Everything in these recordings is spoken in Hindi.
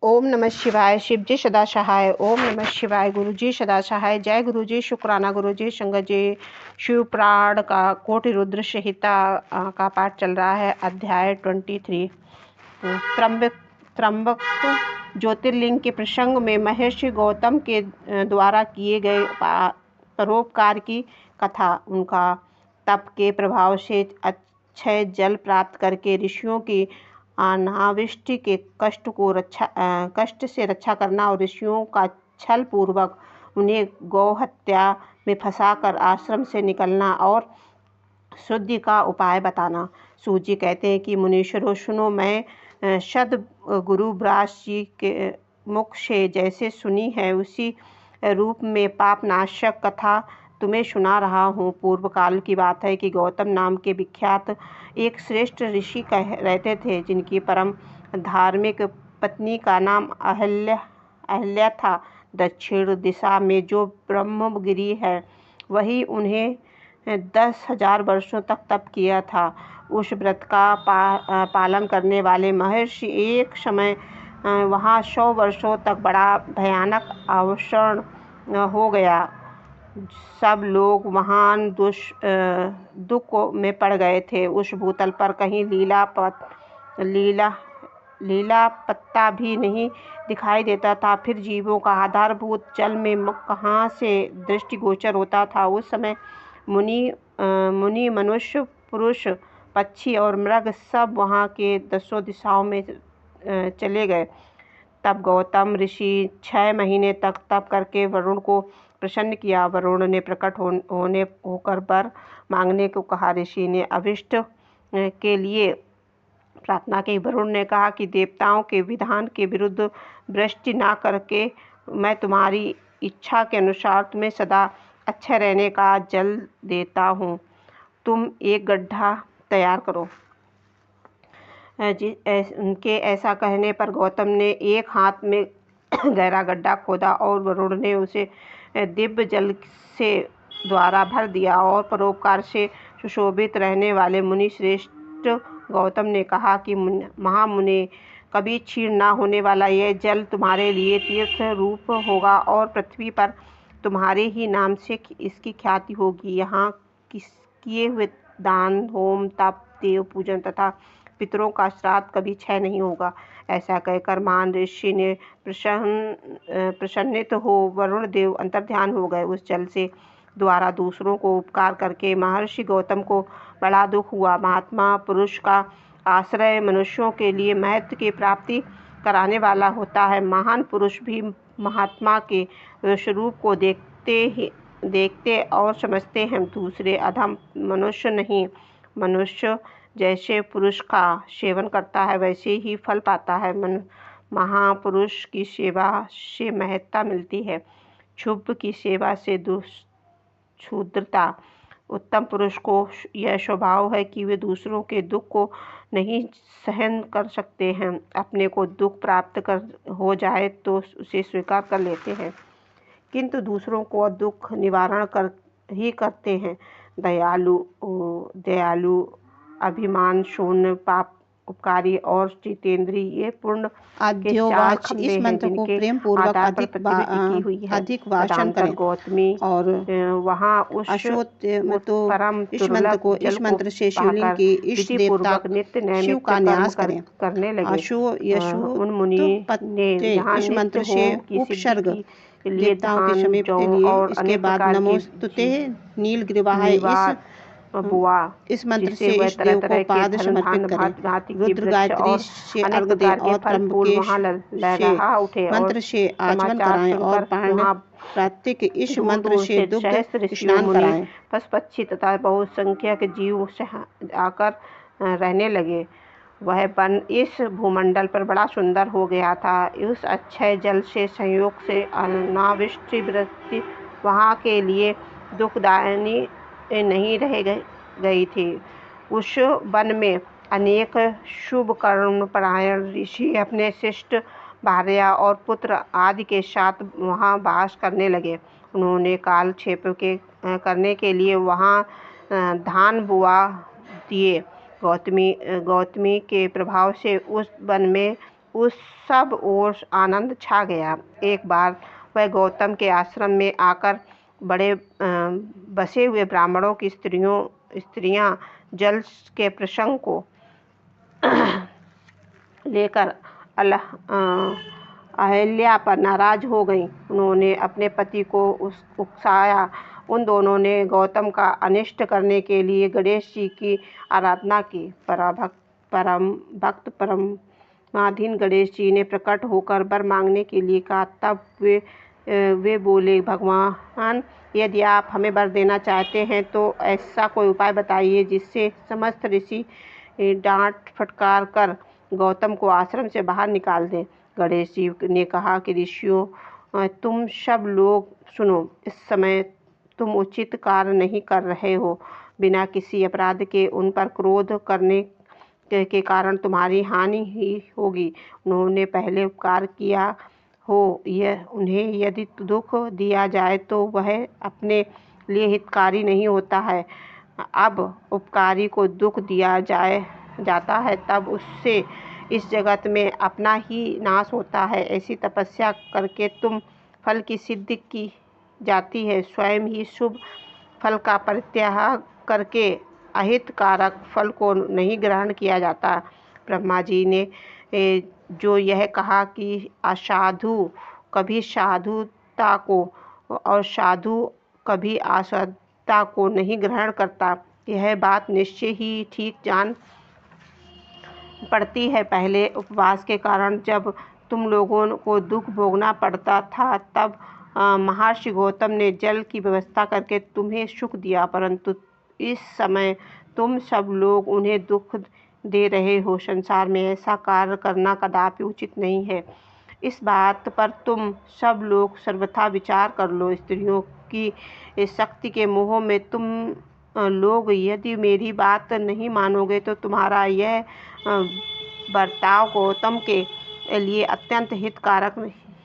ओम नमः शिवाय। शिवजी सदा सहाय। ओम नमः शिवाय। गुरुजी सदा सहाय। जय गुरुजी। शुक्राना गुरुजी। संगत जी, शिव प्राण का कोटि रुद्र संहिता का पाठ चल रहा है। अध्याय 23। त्र्यंबक ज्योतिर्लिंग के प्रसंग में महर्षि गौतम के द्वारा किए गए परोपकार की कथा। उनका तप के प्रभाव से अक्षय जल प्राप्त करके ऋषियों की अनावृष्टि के कष्ट से रक्षा करना और ऋषियों का छल पूर्वक उन्हें गौ हत्या में फंसाकर आश्रम से निकलना और शुद्धि का उपाय बताना। सूजी कहते हैं कि मुनीश्वरों सुनो, मैं सद्गुरु व्यास जी के मुख से जैसे सुनी है उसी रूप में पापनाशक कथा तुम्हें सुना रहा हूँ। पूर्व काल की बात है कि गौतम नाम के विख्यात एक श्रेष्ठ ऋषि रहते थे, जिनकी परम धार्मिक पत्नी का नाम अहल्या था। दक्षिण दिशा में जो ब्रह्मगिरि है वही उन्हें 10,000 वर्षों तक तप किया था। उस व्रत का पालन करने वाले महर्षि एक समय वहाँ 100 वर्षों तक बड़ा भयानक अवसर हो गया। सब लोग महान दुख में पड़ गए थे। उस भूतल पर कहीं लीला पत्ता भी नहीं दिखाई देता था। फिर जीवों का आधारभूत जल में कहाँ से दृष्टिगोचर होता था। उस समय मुनि मनुष्य, पुरुष, पक्षी और मृग सब वहाँ के 10 दिशाओं में चले गए। तब गौतम ऋषि 6 महीने तक तप करके वरुण को प्रसन्न किया। वरुण ने प्रकट होकर वर मांगने को कहा। ऋषि ने अभिष्ट के लिए प्रार्थना की। वरुण ने कहा कि देवताओं के विधान के विरुद्ध वृष्टि ना करके मैं तुम्हारी इच्छा के अनुसार तुम्हें सदा अच्छे रहने का जल देता हूँ। तुम एक गड्ढा तैयार करो। उनके ऐसा कहने पर गौतम ने एक हाथ में गहरा गड्ढा खोदा और वरुण ने उसे दिव्य जल से द्वारा भर दिया। और परोपकार से सुशोभित रहने वाले मुनि श्रेष्ठ गौतम ने कहा कि महामुने, कभी क्षीण ना होने वाला यह जल तुम्हारे लिए तीर्थ रूप होगा और पृथ्वी पर तुम्हारे ही नाम से इसकी ख्याति होगी। यहाँ किए हुए दान, होम, तप, देव पूजन तथा पितरों का श्राद्ध कभी क्षय नहीं होगा। ऐसा कहकर महान ऋषि ने प्रसन्नित हो वरुण देव अंतर्ध्यान हो गए। उस जल से द्वारा दूसरों को उपकार करके महर्षि गौतम को बड़ा दुख हुआ। महात्मा पुरुष का आश्रय मनुष्यों के लिए महत्व की प्राप्ति कराने वाला होता है। महान पुरुष भी महात्मा के स्वरूप को देखते और समझते हैं। दूसरे अधम मनुष्य नहीं। मनुष्य जैसे पुरुष का सेवन करता है वैसे ही फल पाता है। महापुरुष की सेवा से महत्ता मिलती है, क्षुब्ध की सेवा से क्षुद्रता। उत्तम पुरुष को यह स्वभाव है कि वे दूसरों के दुख को नहीं सहन कर सकते हैं। अपने को दुख प्राप्त हो जाए तो उसे स्वीकार कर लेते हैं, किंतु दूसरों को दुख निवारण करते हैं। दयालु, अभिमान शून्य, पाप उपकारी और जितेंद्रिय, ये पूर्ण आद्योवाच। इस मंत्र को प्रेम पूर्वक अधिक वाचन करें। गौतमी और वहाँ उस परम इस मंत्र से शिवलिंग के इष्ट देवता शिव का न्यास करने लगे। उन मुनि ने इस मंत्र से उपसर्ग देवताओं के समीप के लिए। इसके बाद नमोस्तुते नीलग्रीवाय इस मंत्र से इस देव को पाद समर्पित करें। रुद्र गायत्री से अर्घ दें और त्र्यंबकेश मंत्र से आचमन कराएं और प्रातः इस मंत्र से दुग्ध स्नान कराएं। पशु-पक्षी तथा बहुसंख्यक जीव आकर रहने लगे। वह वन इस भूमंडल पर बड़ा सुंदर हो गया था। उस अक्षय जल से संयोग से अनावृष्टि वृष्टि वहाँ के लिए दुखदायिनी नहीं रह गई थी। उस वन में अनेक शुभ कर्मपरायण ऋषि अपने शिष्ट भार्या और पुत्र आदि के साथ वहाँ वास करने लगे। उन्होंने कालक्षेप करने के लिए वहाँ धान बुआ दिए। गौतमी के प्रभाव से उस वन में उस सब ओर आनंद छा गया। एक बार वह गौतम के आश्रम में आकर बड़े बसे हुए ब्राह्मणों की स्त्रियां जल के प्रसंग को लेकर अहल्या पर नाराज हो गईं। उन्होंने अपने पति को उकसाया। उन दोनों ने गौतम का अनिष्ट करने के लिए गणेश जी की आराधना की। परम भक्त परमाधीन गणेश जी ने प्रकट होकर वर मांगने के लिए कहा। तब वे बोले, भगवान, यदि आप हमें वर देना चाहते हैं तो ऐसा कोई उपाय बताइए जिससे समस्त ऋषि डांट फटकार कर गौतम को आश्रम से बाहर निकाल दें। गणेश जी ने कहा कि ऋषियों, तुम सब लोग सुनो। इस समय तुम उचित कार्य नहीं कर रहे हो। बिना किसी अपराध के उन पर क्रोध करने के कारण तुम्हारी हानि ही होगी। उन्होंने पहले उपकार किया हो, उन्हें यदि दुख दिया जाए तो वह अपने लिए हितकारी नहीं होता है। अब उपकारी को दुख दिया जाता है तब उससे इस जगत में अपना ही नाश होता है। ऐसी तपस्या करके तुम फल की सिद्धि की जाती है। स्वयं ही शुभ फल का परित्याग करके अहितकारक फल को नहीं ग्रहण किया जाता। ब्रह्मा जी ने जो यह कहा कि असाधु कभी साधुता को और साधु कभी असाधुता को नहीं ग्रहण करता, यह बात निश्चय ही ठीक जान पड़ती है। पहले उपवास के कारण जब तुम लोगों को दुख भोगना पड़ता था तब महर्षि गौतम ने जल की व्यवस्था करके तुम्हें सुख दिया, परंतु इस समय तुम सब लोग उन्हें दुख दे रहे हो। संसार में ऐसा कार्य करना कदापि उचित नहीं है। इस बात पर तुम सब लोग सर्वथा विचार कर लो। स्त्रियों की शक्ति के मोह में तुम लोग यदि मेरी बात नहीं मानोगे तो तुम्हारा यह बर्ताव गौतम के लिए अत्यंत हितकारक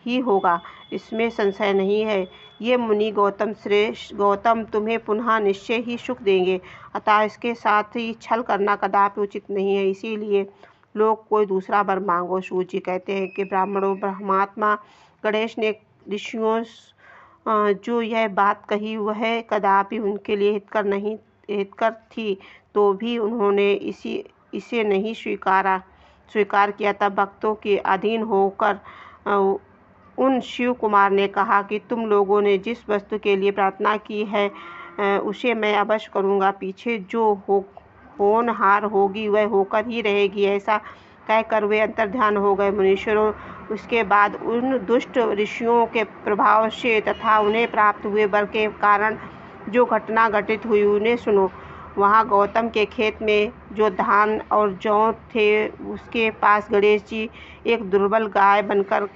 ही होगा, इसमें संशय नहीं है। ये मुनि गौतम तुम्हें पुनः निश्चय ही सुख देंगे, अतः इसके साथ ही छल करना कदापि उचित नहीं है। इसीलिए लोग कोई दूसरा वर मांगो। सूर्य जी कहते हैं कि ब्राह्मणों, ब्रह्मात्मा गणेश ने ऋषियों जो यह बात कही वह कदापि उनके लिए हितकर थी, तो भी उन्होंने इसे नहीं स्वीकार किया। तब भक्तों के अधीन होकर उन शिव कुमार ने कहा कि तुम लोगों ने जिस वस्तु के लिए प्रार्थना की है उसे मैं अवश्य करूँगा। पीछे जो होनहार होगी वह होकर ही रहेगी। ऐसा कहकर वे अंतर्ध्यान हो गए। मुनीश्वरों, उसके बाद उन दुष्ट ऋषियों के प्रभाव से तथा उन्हें प्राप्त हुए वर के कारण जो घटना घटित हुई उन्हें सुनो। वहाँ गौतम के खेत में जो धान और जौ थे उसके पास गणेश जी एक दुर्बल गाय बनकर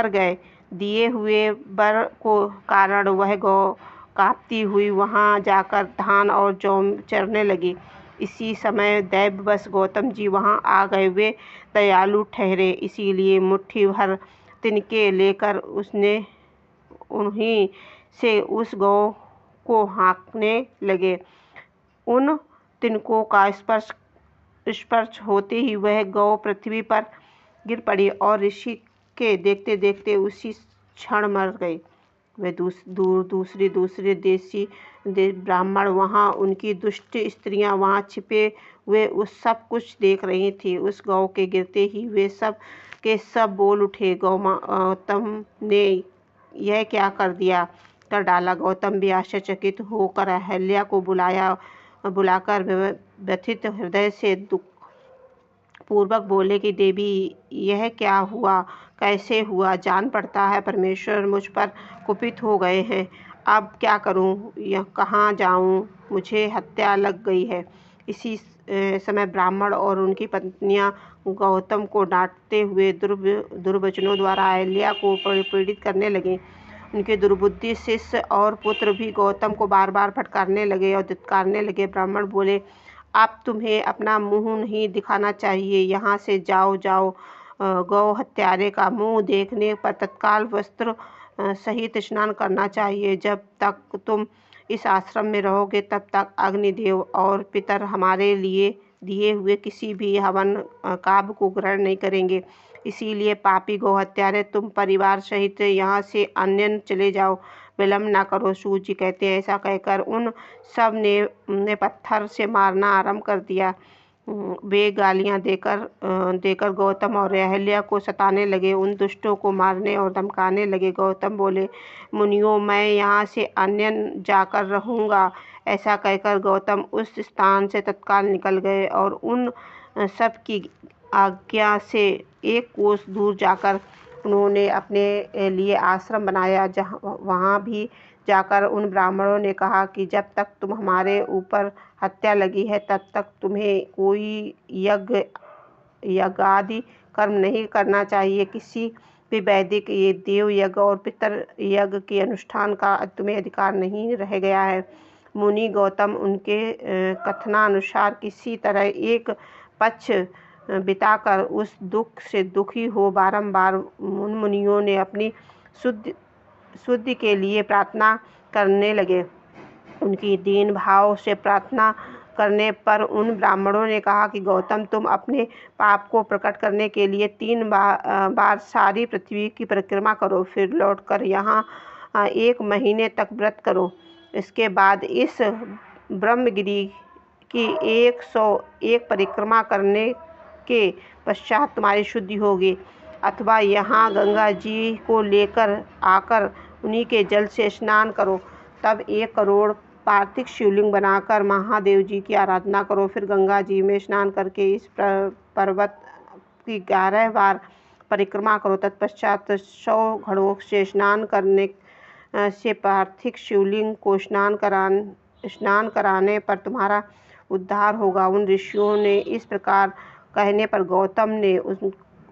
गए। दिए हुए वर को कारण वह गौ कांपती हुई वहाँ जाकर धान और जौ चरने लगी। इसी समय दैववश गौतम जी वहाँ आ गए। वे दयालु ठहरे, इसीलिए मुट्ठी भर तिनके लेकर उन्हीं से उस गौ को हाँकने लगे। उन तिनकों का स्पर्श होते ही वह गौ पृथ्वी पर गिर पड़ी और ऋषि के देखते देखते उसी क्षण मर गई। वे दूसरे देशी ब्राह्मण वहाँ, उनकी दुष्ट स्त्रियां वहाँ छिपे हुए उस सब कुछ देख रही थी। उस गौ के गिरते ही वे सब के सब बोल उठे, गौतम ने यह क्या कर डाला। गौतम भी आश्चर्यचकित होकर अहल्या को बुलाकर व्यथित हृदय से दुख पूर्वक बोले कि देवी, यह क्या हुआ, कैसे हुआ? जान पड़ता है परमेश्वर मुझ पर कुपित हो गए हैं। अब क्या करूं, कहाँ जाऊं? मुझे हत्या लग गई है। इसी समय ब्राह्मण और उनकी पत्नियां गौतम को डांटते हुए दुर्वचनों द्वारा अहल्या को पीड़ित करने लगी। उनके दुर्बुद्धि शिष्य और पुत्र भी गौतम को बार बार फटकारने लगे और धिक्कारने लगे। ब्राह्मण बोले, अब तुम्हें अपना मुंह नहीं दिखाना चाहिए, यहाँ से जाओ। गौ हत्यारे का मुंह देखने पर तत्काल वस्त्र सहित स्नान करना चाहिए। जब तक तुम इस आश्रम में रहोगे तब तक अग्निदेव और पितर हमारे लिए दिए हुए किसी भी हवन काव्य को ग्रहण नहीं करेंगे। इसीलिए पापी गौहत्यारे, तुम परिवार सहित यहाँ से अन्य चले जाओ, विलम्ब ना करो। सूत जी कहते हैं, ऐसा कहकर उन सब ने पत्थर से मारना आरंभ कर दिया। वे गालियां देकर गौतम और अहल्या को सताने लगे, उन दुष्टों को मारने और धमकाने लगे। गौतम बोले, मुनियों, मैं यहाँ से अन्य जाकर रहूँगा। ऐसा कहकर गौतम उस स्थान से तत्काल निकल गए और उन सब की आज्ञा से एक कोस दूर जाकर उन्होंने अपने लिए आश्रम बनाया। वहाँ भी जाकर उन ब्राह्मणों ने कहा कि जब तक तुम हमारे ऊपर हत्या लगी है तब तक तुम्हें कोई यज्ञ कर्म नहीं करना चाहिए। किसी भी वैदिक ये देव यज्ञ और पितर यज्ञ के अनुष्ठान का तुम्हें अधिकार नहीं रह गया है। मुनि गौतम उनके कथनानुसार किसी तरह एक पक्ष बिताकर उस दुख से दुखी हो बारंबार उन मुनियों ने अपनी शुद्धि के लिए प्रार्थना करने लगे। उनकी दीन भाव से प्रार्थना करने पर उन ब्राह्मणों ने कहा कि गौतम, तुम अपने पाप को प्रकट करने के लिए 3 बार सारी पृथ्वी की परिक्रमा करो, फिर लौटकर यहाँ 1 महीने तक व्रत करो। इसके बाद इस ब्रह्मगिरि की 101 परिक्रमा करने के पश्चात तुम्हारी शुद्धि होगी। अथवा यहाँ गंगा जी को लेकर आकर उन्हीं के जल से स्नान करो। तब 1 करोड़ पार्थिव शिवलिंग बनाकर महादेव जी की आराधना करो। फिर गंगा जी में स्नान करके इस पर्वत की 11 बार परिक्रमा करो। तत्पश्चात 100 घड़ों से स्नान करने से पार्थिव शिवलिंग को स्नान कराने पर तुम्हारा उद्धार होगा। उन ऋषियों ने इस प्रकार कहने पर गौतम ने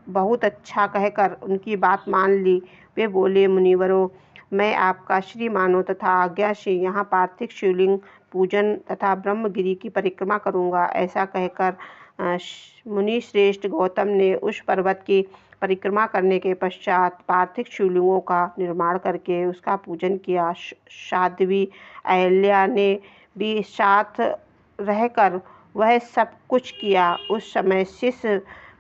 बहुत अच्छा कहकर उनकी बात मान ली। वे बोले, मुनिवरों, मैं आपका श्री मानो तथा आज्ञा से यहाँ पार्थिव शिवलिंग पूजन तथा ब्रह्मगिरि की परिक्रमा करूँगा। ऐसा कहकर मुनि श्रेष्ठ गौतम ने उस पर्वत की परिक्रमा करने के पश्चात पार्थिव शिवलिंगों का निर्माण करके उसका पूजन किया। साध्वी अहल्या ने भी साथ रहकर वह सब कुछ किया। उस समय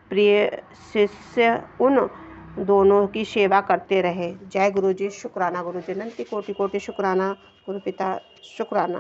प्रिय शिष्य उन दोनों की सेवा करते रहे। जय गुरु जी, शुक्राना गुरु जी, अनंत कोटि कोटि शुक्राना गुरु पिता, शुक्राना।